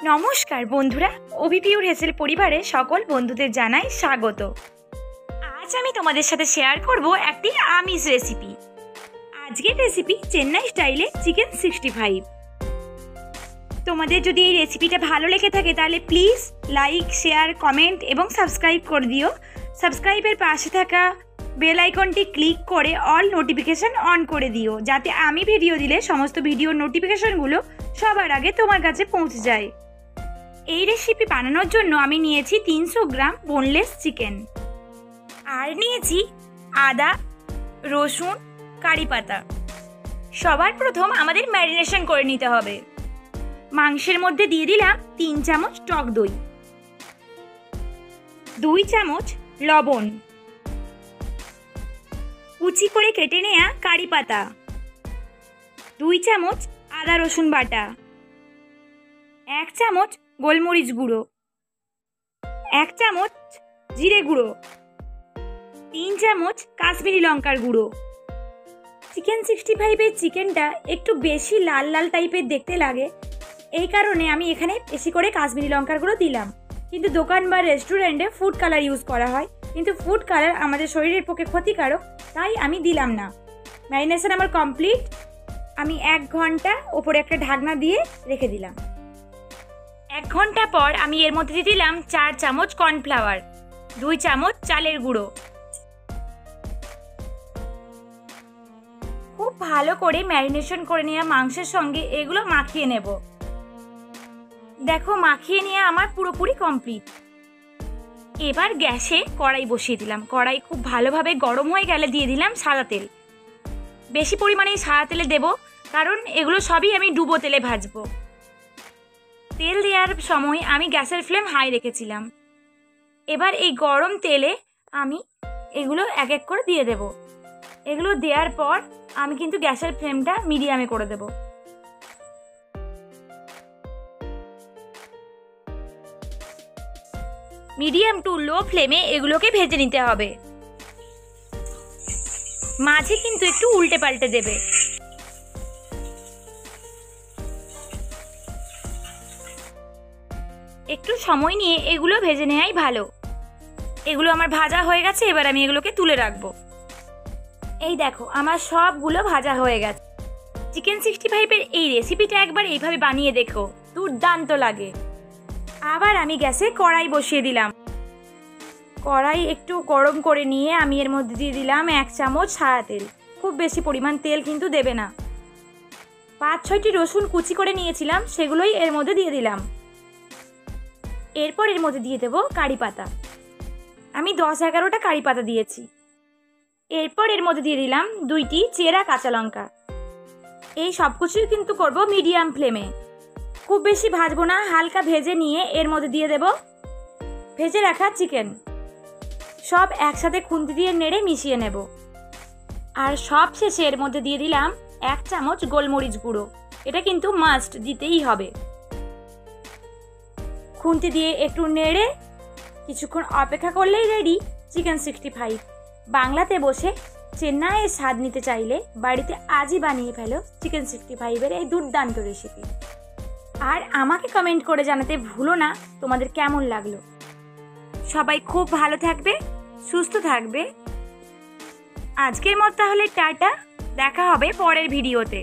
নমস্কার বন্ধুরা, অভিপিউর হেসেল পরিবারে সকল বন্ধুদের জানাই স্বাগত। আজ আমি তোমাদের সাথে শেয়ার করব একটি আমিষ রেসিপি। আজকের রেসিপি চেন্নাই স্টাইলে চিকেন 65। তোমাদের যদি এই রেসিপিটা ভালো লেগে থাকে তাহলে প্লিজ লাইক, শেয়ার, কমেন্ট এবং সাবস্ক্রাইব করে দিও। সাবস্ক্রাইবের পাশে থাকা বেল আইকনটি ক্লিক করে অল নোটিফিকেশন অন করে দিও, যাতে আমি ভিডিও দিলে সমস্ত ভিডিওর নোটিফিকেশনগুলো সবার আগে তোমার কাছে পৌঁছে যায়। এই রেসিপি বানানোর জন্য আমি নিয়েছি 300 গ্রাম বোনলেস চিকেন, আর নিয়েছি আদা, রসুন, কারি পাতা। সবার প্রথম আমাদের ম্যারিনেশন করে নিতে হবে। মাংসের মধ্যে দিয়ে দিলাম 3 চামচ টক দই, 2 চামচ লবণ, কুচি করে কেটে নেওয়া কারি পাতা, 2 চামচ আদা রসুন বাটা, 1 চামচ গোলমরিচ গুঁড়ো, 1 চামচ জিরে গুঁড়ো, 3 চামচ কাশ্মীরি লঙ্কার গুঁড়ো। চিকেন 65-এর চিকেনটা একটু বেশি লাল লাল টাইপের দেখতে লাগে, এই কারণে আমি এখানে বেশি করে কাশ্মীরি লঙ্কার গুঁড়ো দিলাম। কিন্তু দোকান বা রেস্টুরেন্টে ফুড কালার ইউজ করা হয়, কিন্তু ফুড কালার আমাদের শরীরের পক্ষে ক্ষতিকারক, তাই আমি দিলাম না। ম্যারিনেশন আমার কমপ্লিট। আমি 1 ঘন্টা ওপরে একটা ঢাকনা দিয়ে রেখে দিলাম। 1 ঘন্টা পর আমি এর মধ্যে দিয়ে দিলাম 4 চামচ কর্নফ্লাওয়ার, 2 চামচ চালের গুঁড়ো। খুব ভালো করে ম্যারিনেশন করে নেওয়া মাংসের সঙ্গে এগুলো মাখিয়ে নেব। দেখো, মাখিয়ে নিয়ে আমার পুরোপুরি কমপ্লিট। এবার গ্যাসে কড়াই বসিয়ে দিলাম। কড়াই খুব ভালোভাবে গরম হয়ে গেলে দিয়ে দিলাম সাদা তেল। বেশি পরিমাণে সাদা তেলে দেব, কারণ এগুলো সবই আমি ডুবো তেলে ভাজবো। তেল দেওয়ার সময় আমি গ্যাসের ফ্লেম হাই রেখেছিলাম। এবার এই গরম তেলে আমি এগুলো এক এক করে দিয়ে দেব। এগুলো দেওয়ার পর আমি কিন্তু গ্যাসের ফ্লেমটা মিডিয়ামে করে দেব। মিডিয়াম টু লো ফ্লেমে এগুলোকে ভেজে নিতে হবে। মাঝে কিন্তু একটু উল্টে পাল্টে দেবে। একটু সময় নিয়ে এগুলো ভেজে নেওয়াই ভালো। এগুলো আমার ভাজা হয়ে গেছে, এবার আমি এগুলোকে তুলে রাখবো। এই দেখো, আমার সবগুলো ভাজা হয়ে গেছে। চিকেন 65-এর এই রেসিপিটা একবার এইভাবে বানিয়ে দেখো, দুর্দান্ত লাগে। আবার আমি গ্যাসে কড়াই বসিয়ে দিলাম। কড়াই একটু গরম করে নিয়ে আমি এর মধ্যে দিয়ে দিলাম 1 চামচ সাদা তেল। খুব বেশি পরিমাণ তেল কিন্তু দেবে না। 5-6টি রসুন কুচি করে নিয়েছিলাম, সেগুলোই এর মধ্যে দিয়ে দিলাম। এরপর এর মধ্যে দিয়ে দেবো কারি পাতা। আমি 10-11টা কারি পাতা দিয়েছি। এরপর এর মধ্যে দিয়ে দিলাম 2টি চেরা কাঁচা লঙ্কা। এই সব কিছুই কিন্তু করব মিডিয়াম ফ্লেমে। খুব বেশি ভাজবো না, হালকা ভেজে নিয়ে এর মধ্যে দিয়ে দেব ভেজে রাখা চিকেন। সব একসাথে খুন্তি দিয়ে নেড়ে মিশিয়ে নেব। আর সব শেষে এর মধ্যে দিয়ে দিলাম 1 চামচ গোলমরিচ গুঁড়ো। এটা কিন্তু মাস্ট দিতেই হবে। খুন্তি দিয়ে একটু নেড়ে কিছুক্ষণ অপেক্ষা করলেই রেডি চিকেন 65। বাংলাতে বসে চেন্নাইয়ের স্বাদ নিতে চাইলে বাড়িতে আজই বানিয়ে ফেলো চিকেন 65-এর এই দুর্দান্ত রেসিপি। আর আমাকে কমেন্ট করে জানাতে ভুলো না তোমাদের কেমন লাগলো। সবাই খুব ভালো থাকবে, সুস্থ থাকবে। আজকের মতো তাহলে টাটা, দেখা হবে পরের ভিডিওতে।